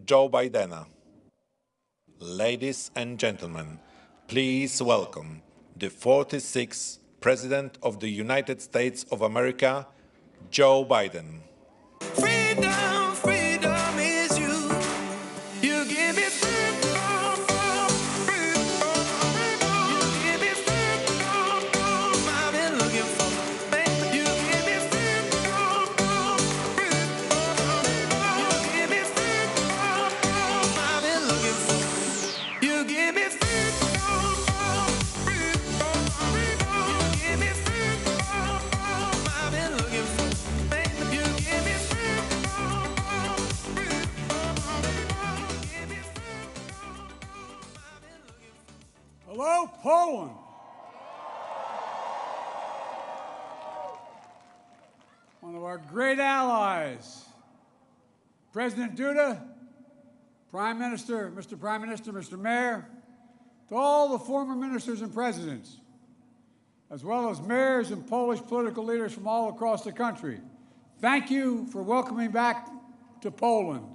Joe Biden. Ladies and gentlemen, please welcome the 46th President of the United States of America, Joe Biden. Freedom, freedom is you. You give me freedom, freedom. You give me freedom. I've been looking for. You give me freedom, freedom. You give me freedom. I've been looking for. You give me freedom, freedom. You give me freedom. I've been looking for. You give me Hello, Poland. One of our great allies. President Duda, Prime Minister, Mr. Mayor, to all the former ministers and presidents, as well as mayors and Polish political leaders from all across the country, thank you for welcoming back to Poland.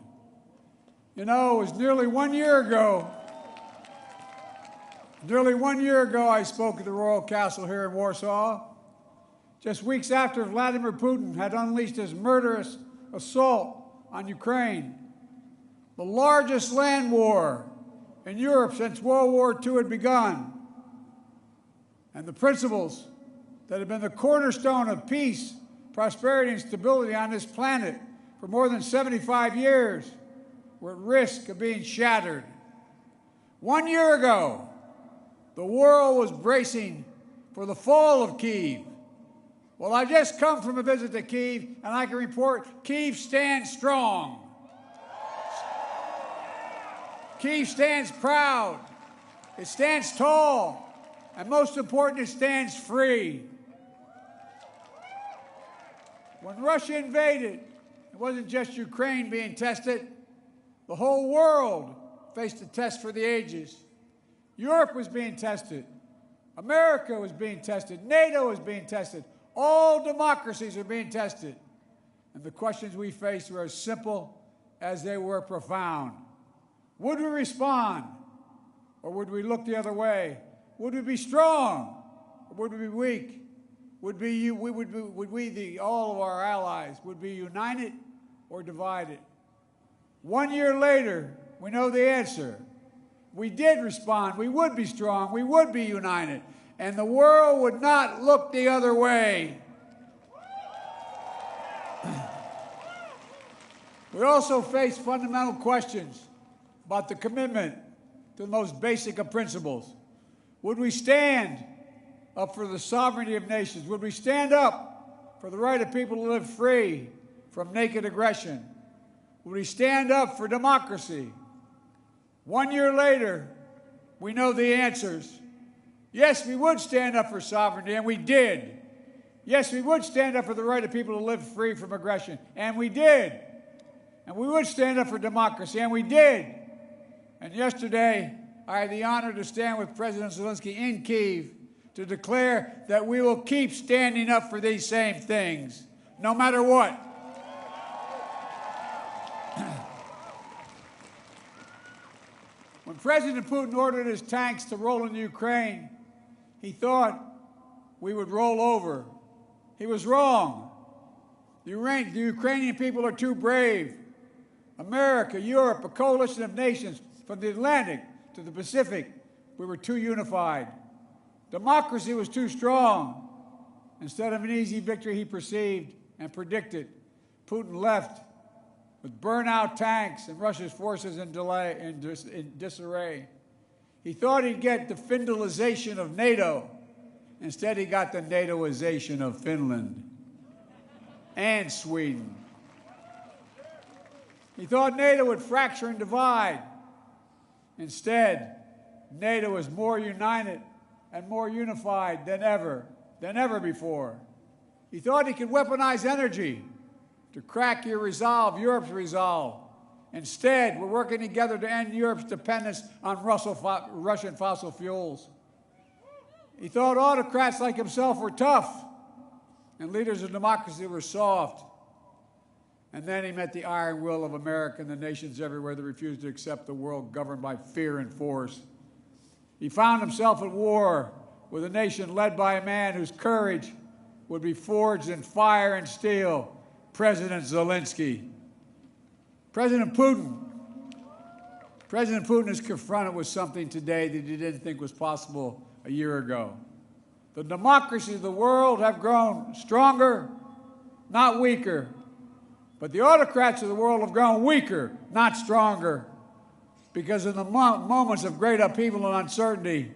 You know, it was nearly 1 year ago I spoke at the Royal Castle here in Warsaw, just weeks after Vladimir Putin had unleashed his murderous assault on Ukraine, the largest land war in Europe since World War II had begun. And the principles that have been the cornerstone of peace, prosperity, and stability on this planet for more than 75 years were at risk of being shattered. 1 year ago, the world was bracing for the fall of Kyiv. Well, I've just come from a visit to Kyiv, and I can report Kyiv stands strong. Kyiv stands proud. It stands tall. And most important, it stands free. When Russia invaded, it wasn't just Ukraine being tested. The whole world faced a test for the ages. Europe was being tested. America was being tested. NATO was being tested. All democracies are being tested. And the questions we faced were as simple as they were profound. Would we respond, or would we look the other way? Would we be strong, or would we be weak? Would we, all of our allies, would be united or divided? 1 year later, we know the answer. We did respond. We would be strong. We would be united. And the world would not look the other way. We also face fundamental questions about the commitment to the most basic of principles. Would we stand up for the sovereignty of nations? Would we stand up for the right of people to live free from naked aggression? Would we stand up for democracy? 1 year later, we know the answers. Yes, we would stand up for sovereignty, and we did. Yes, we would stand up for the right of people to live free from aggression, and we did. And we would stand up for democracy, and we did. And yesterday, I had the honor to stand with President Zelensky in Kyiv to declare that we will keep standing up for these same things, no matter what. When President Putin ordered his tanks to roll into Ukraine, he thought we would roll over. He was wrong. The Ukrainian people are too brave. America, Europe, a coalition of nations from the Atlantic to the Pacific, we were too unified. Democracy was too strong. Instead of an easy victory he perceived and predicted, Putin left with burnout tanks and Russia's forces in disarray. He thought he'd get the Finlandization of NATO. Instead, he got the NATOization of Finland and Sweden. He thought NATO would fracture and divide. Instead, NATO is more united and more unified than ever before. He thought he could weaponize energy to crack your resolve, Europe's resolve. Instead, we're working together to end Europe's dependence on Russian fossil fuels. He thought autocrats like himself were tough and leaders of democracy were soft. And then he met the iron will of America and the nations everywhere that refused to accept the world governed by fear and force. He found himself at war with a nation led by a man whose courage would be forged in fire and steel, President Zelensky. President Putin is confronted with something today that he didn't think was possible a year ago. The democracies of the world have grown stronger, not weaker. But the autocrats of the world have grown weaker, not stronger. Because in the moments of great upheaval and uncertainty,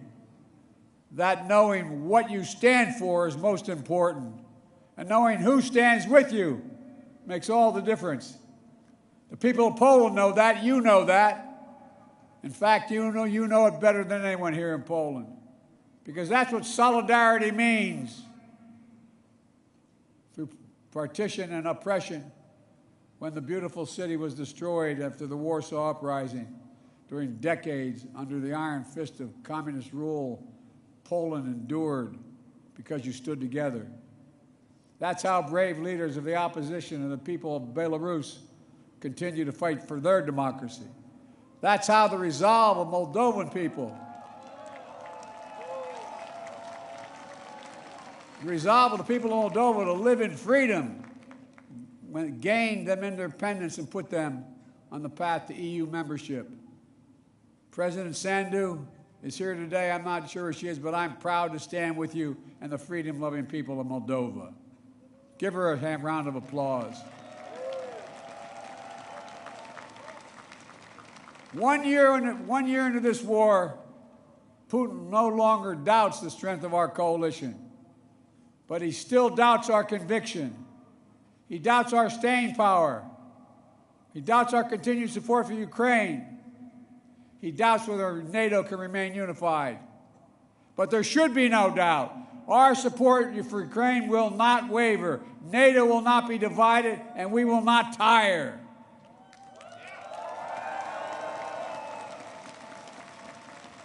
that knowing what you stand for is most important. And knowing who stands with you makes all the difference. The people of Poland know that. You know that. In fact, you know it better than anyone here in Poland. Because that's what solidarity means. Through partition and oppression, when the beautiful city was destroyed after the Warsaw Uprising, during decades under the iron fist of communist rule, Poland endured because you stood together. That's how brave leaders of the opposition and the people of Belarus continue to fight for their democracy. That's how the resolve of Moldovan people, the resolve of the people of Moldova to live in freedom, gained them independence and put them on the path to EU membership. President Sandu is here today. I'm not sure where she is, but I'm proud to stand with you and the freedom-loving people of Moldova. Give her a round of applause. 1 year into this war, Putin no longer doubts the strength of our coalition, but he still doubts our conviction. He doubts our staying power. He doubts our continued support for Ukraine. He doubts whether NATO can remain unified. But there should be no doubt. Our support for Ukraine will not waver. NATO will not be divided, and we will not tire.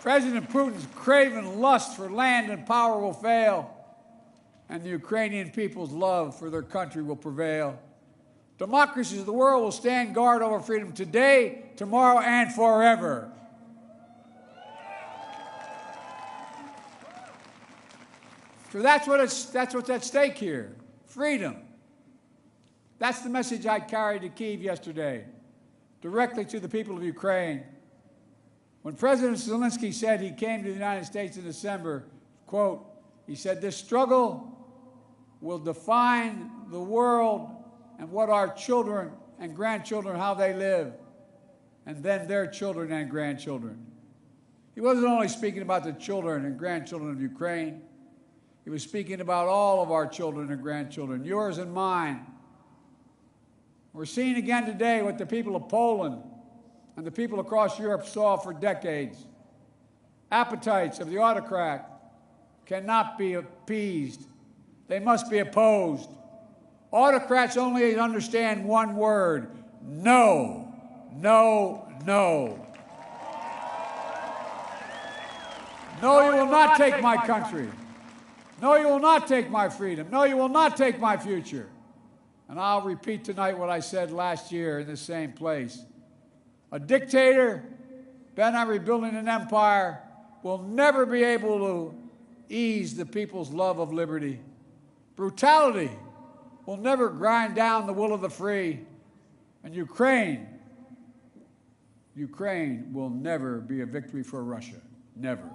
President Putin's craven lust for land and power will fail, and the Ukrainian people's love for their country will prevail. Democracies of the world will stand guard over freedom today, tomorrow, and forever. So that's what's at stake here, freedom. That's the message I carried to Kyiv yesterday, directly to the people of Ukraine. When President Zelensky said he came to the United States in December, quote, he said, "This struggle will define the world and what our children and grandchildren, how they live, and then their children and grandchildren." He wasn't only speaking about the children and grandchildren of Ukraine. He was speaking about all of our children and grandchildren, yours and mine. We're seeing again today what the people of Poland and the people across Europe saw for decades. Appetites of the autocrat cannot be appeased. They must be opposed. Autocrats only understand one word: no, no, no. No, you will not take my country. No, you will not take my freedom. No, you will not take my future. And I'll repeat tonight what I said last year in the same place. A dictator bent on rebuilding an empire will never be able to ease the people's love of liberty. Brutality will never grind down the will of the free. And Ukraine will never be a victory for Russia. Never.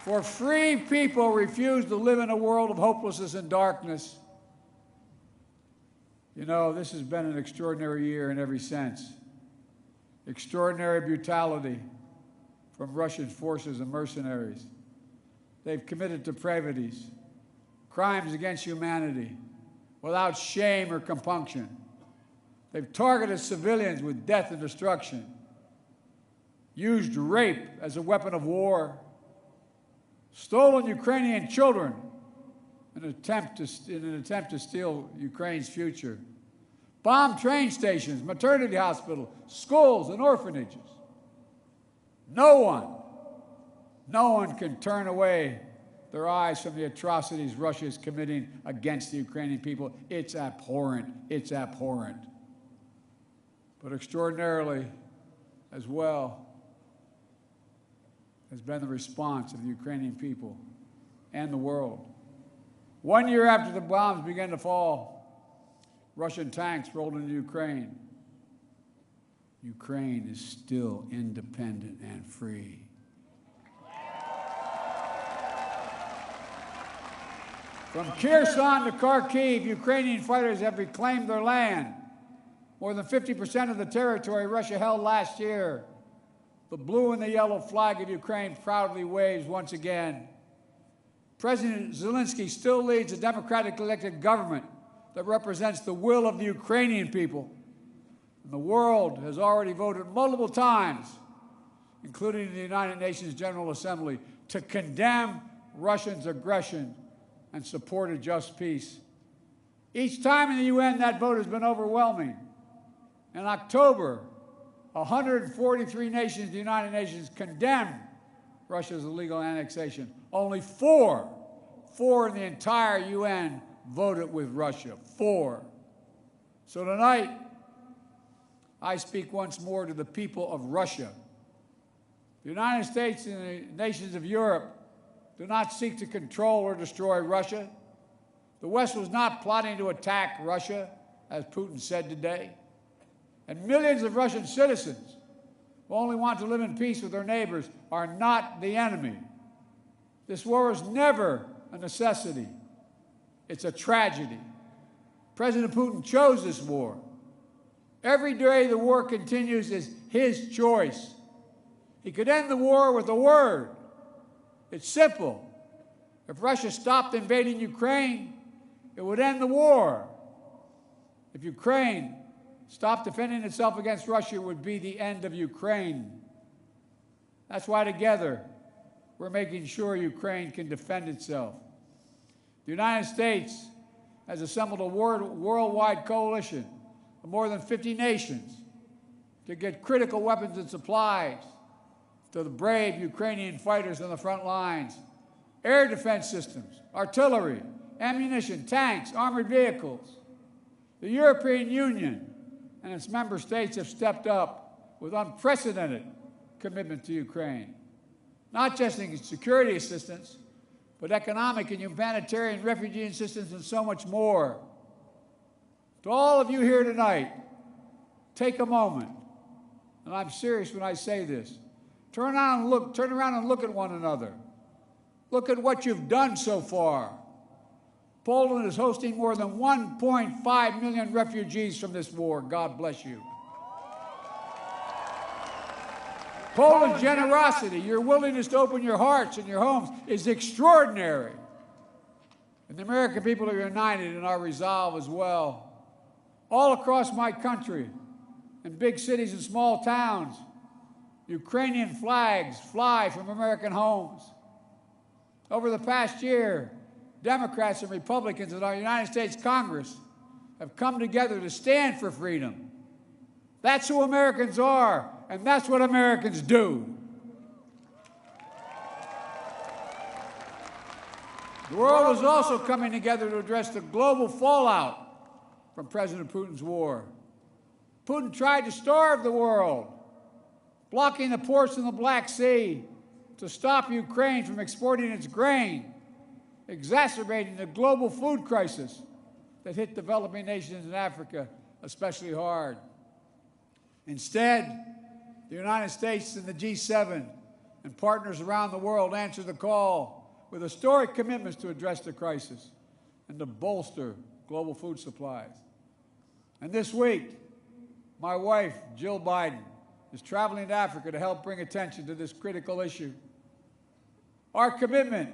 For free people refuse to live in a world of hopelessness and darkness. You know, this has been an extraordinary year in every sense. Extraordinary brutality from Russian forces and mercenaries. They've committed depravities, crimes against humanity, without shame or compunction. They've targeted civilians with death and destruction, used rape as a weapon of war, stolen Ukrainian children in an attempt to steal Ukraine's future, bombed train stations, maternity hospitals, schools, and orphanages. No one can turn away their eyes from the atrocities Russia is committing against the Ukrainian people. It's abhorrent. It's abhorrent. But extraordinarily, as well, has been the response of the Ukrainian people and the world. 1 year after the bombs began to fall, Russian tanks rolled into Ukraine. Ukraine is still independent and free. From Kherson to Kharkiv, Ukrainian fighters have reclaimed their land. More than 50% of the territory Russia held last year. The blue and the yellow flag of Ukraine proudly waves once again. President Zelensky still leads a democratically elected government that represents the will of the Ukrainian people. And the world has already voted multiple times, including the United Nations General Assembly, to condemn Russia's aggression and support a just peace. Each time in the UN, that vote has been overwhelming. In October, 143 nations of the United Nations condemned Russia's illegal annexation. Only four in the entire UN voted with Russia. 4. So tonight, I speak once more to the people of Russia. The United States and the nations of Europe do not seek to control or destroy Russia. The West was not plotting to attack Russia, as Putin said today. And millions of Russian citizens who only want to live in peace with their neighbors are not the enemy. This war was never a necessity. It's a tragedy. President Putin chose this war. Every day the war continues is his choice. He could end the war with a word. It's simple. If Russia stopped invading Ukraine, it would end the war. If Ukraine stopped defending itself against Russia, it would be the end of Ukraine. That's why together we're making sure Ukraine can defend itself. The United States has assembled a worldwide coalition of more than 50 nations to get critical weapons and supplies to the brave Ukrainian fighters on the front lines. Air defense systems, artillery, ammunition, tanks, armored vehicles. The European Union and its member states have stepped up with unprecedented commitment to Ukraine. Not just in security assistance, but economic and humanitarian refugee assistance and so much more. To all of you here tonight, take a moment, and I'm serious when I say this. Turn around and look at one another. Look at what you've done so far. Poland is hosting more than 1.5 million refugees from this war. God bless you. Poland's generosity, your willingness to open your hearts and your homes is extraordinary. And the American people are united in our resolve as well. All across my country, in big cities and small towns, Ukrainian flags fly from American homes. Over the past year, Democrats and Republicans in our United States Congress have come together to stand for freedom. That's who Americans are, and that's what Americans do. The world is also coming together to address the global fallout from President Putin's war. Putin tried to starve the world, blocking the ports in the Black Sea to stop Ukraine from exporting its grain, exacerbating the global food crisis that hit developing nations in Africa especially hard. Instead, the United States and the G7 and partners around the world answered the call with historic commitments to address the crisis and to bolster global food supplies. And this week, my wife, Jill Biden, is traveling to Africa to help bring attention to this critical issue. Our commitment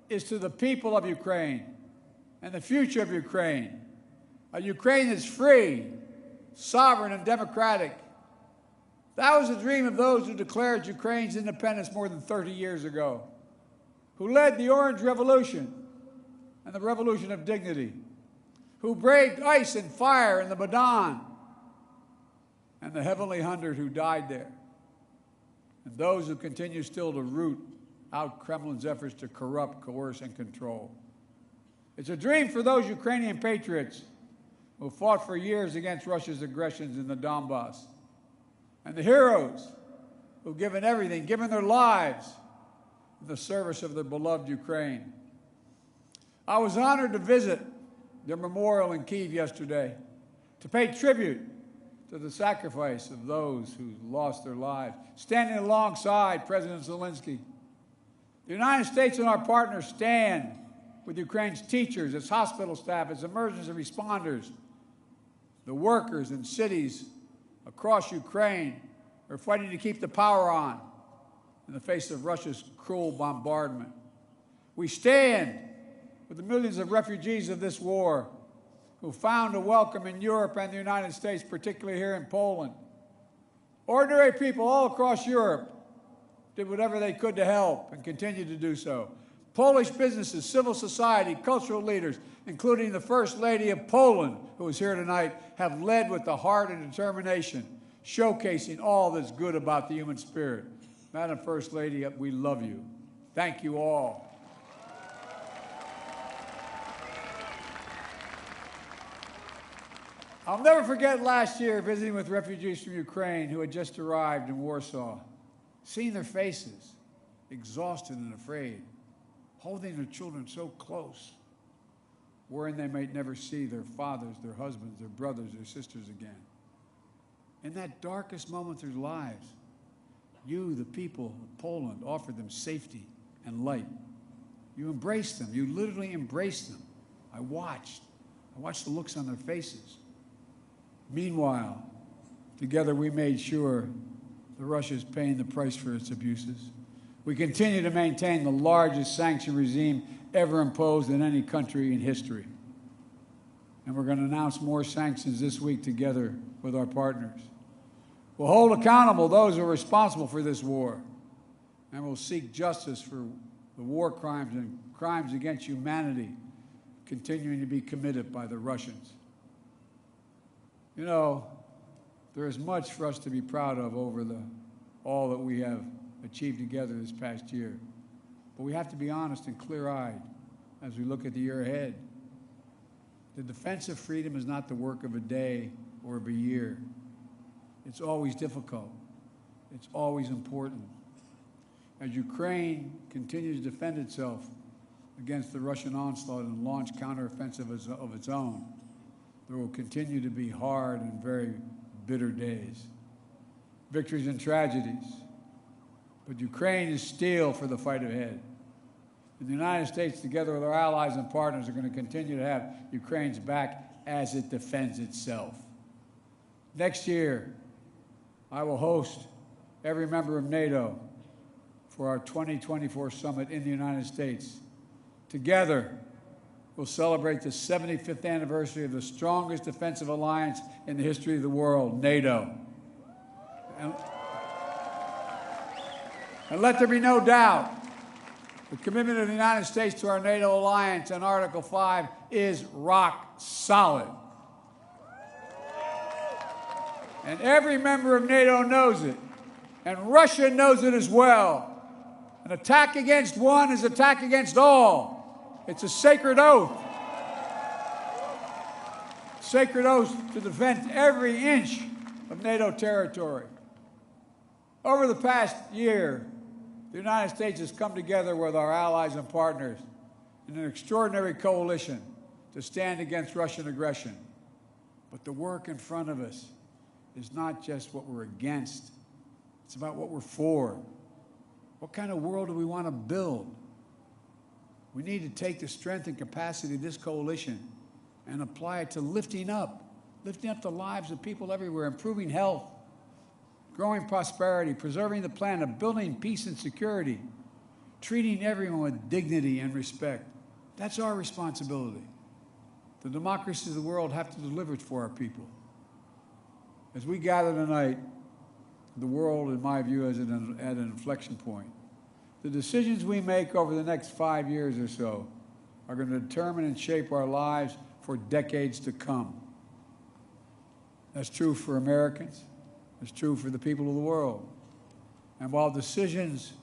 is to the people of Ukraine and the future of Ukraine, a Ukraine that's free, sovereign, and democratic. That was the dream of those who declared Ukraine's independence more than 30 years ago, who led the Orange Revolution and the Revolution of Dignity, who braved ice and fire in the Maidan, and the Heavenly 100 who died there, and those who continue still to root out Kremlin's efforts to corrupt, coerce, and control. It's a dream for those Ukrainian patriots who fought for years against Russia's aggressions in the Donbass, and the heroes who've given everything, given their lives in the service of their beloved Ukraine. I was honored to visit their memorial in Kyiv yesterday to pay tribute to the sacrifice of those who lost their lives, standing alongside President Zelensky. The United States and our partners stand with Ukraine's teachers, its hospital staff, its emergency responders, the workers in cities across Ukraine are fighting to keep the power on in the face of Russia's cruel bombardment. We stand with the millions of refugees of this war who found a welcome in Europe and the United States, particularly here in Poland. Ordinary people all across Europe did whatever they could to help and continue to do so. Polish businesses, civil society, cultural leaders, including the First Lady of Poland, who is here tonight, have led with the heart and determination, showcasing all that's good about the human spirit. Madam First Lady, we love you. Thank you all. I'll never forget last year visiting with refugees from Ukraine who had just arrived in Warsaw, seeing their faces, exhausted and afraid, holding their children so close, worrying they might never see their fathers, their husbands, their brothers, their sisters again. In that darkest moment of their lives, you, the people of Poland, offered them safety and light. You embraced them. You literally embraced them. I watched the looks on their faces. Meanwhile, together we made sure that Russia is paying the price for its abuses. We continue to maintain the largest sanction regime ever imposed in any country in history. And we're going to announce more sanctions this week together with our partners. We'll hold accountable those who are responsible for this war, and we'll seek justice for the war crimes and crimes against humanity continuing to be committed by the Russians. You know, there is much for us to be proud of over all that we have achieved together this past year. But we have to be honest and clear-eyed as we look at the year ahead. The defense of freedom is not the work of a day or of a year. It's always difficult. It's always important. As Ukraine continues to defend itself against the Russian onslaught and launch counteroffensive of its own, there will continue to be hard and very bitter days, victories and tragedies. But Ukraine is steel for the fight ahead. And the United States, together with our allies and partners, are going to continue to have Ukraine's back as it defends itself. Next year, I will host every member of NATO for our 2024 summit in the United States. Together, we'll celebrate the 75th anniversary of the strongest defensive alliance in the history of the world, NATO. And let there be no doubt, the commitment of the United States to our NATO alliance and Article 5 is rock solid. And every member of NATO knows it, and Russia knows it as well. An attack against one is an attack against all. It's a sacred oath. Sacred oath to defend every inch of NATO territory. Over the past year, the United States has come together with our allies and partners in an extraordinary coalition to stand against Russian aggression. But the work in front of us is not just what we're against. It's about what we're for. What kind of world do we want to build? We need to take the strength and capacity of this coalition and apply it to lifting up the lives of people everywhere, improving health, growing prosperity, preserving the planet, building peace and security, treating everyone with dignity and respect. That's our responsibility. The democracies of the world have to deliver it for our people. As we gather tonight, the world, in my view, is at an inflection point. The decisions we make over the next 5 years or so are going to determine and shape our lives for decades to come. That's true for Americans. It's true for the people of the world. And while decisions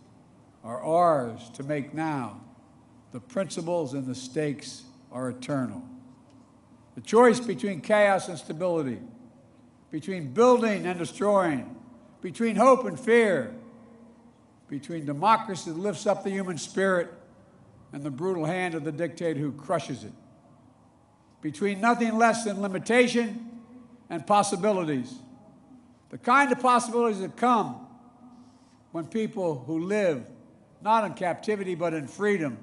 are ours to make now. The principles and the stakes are eternal. The choice between chaos and stability, between building and destroying, between hope and fear, between democracy that lifts up the human spirit and the brutal hand of the dictator who crushes it, between nothing less than limitation and possibilities, the kind of possibilities that come when people who live not in captivity but in freedom.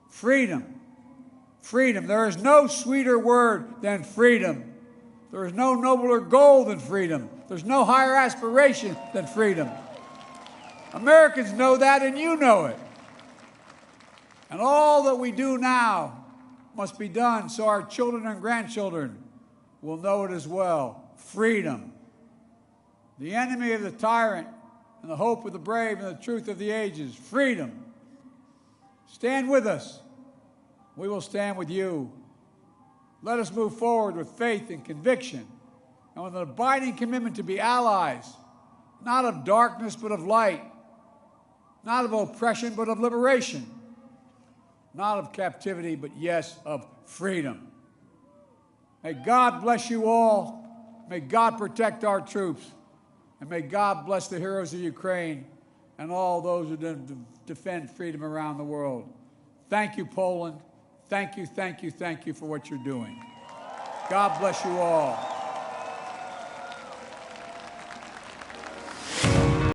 Freedom. Freedom. There is no sweeter word than freedom. There is no nobler goal than freedom. There's no higher aspiration than freedom. Americans know that, and you know it. And all that we do now must be done so our children and grandchildren will know it as well. Freedom. The enemy of the tyrant and the hope of the brave and the truth of the ages. Freedom. Stand with us. We will stand with you. Let us move forward with faith and conviction and with an abiding commitment to be allies, not of darkness but of light, not of oppression but of liberation, not of captivity but, yes, of freedom. May God bless you all. May God protect our troops. And may God bless the heroes of Ukraine and all those who defend freedom around the world. Thank you, Poland. Thank you, thank you, thank you for what you're doing. God bless you all.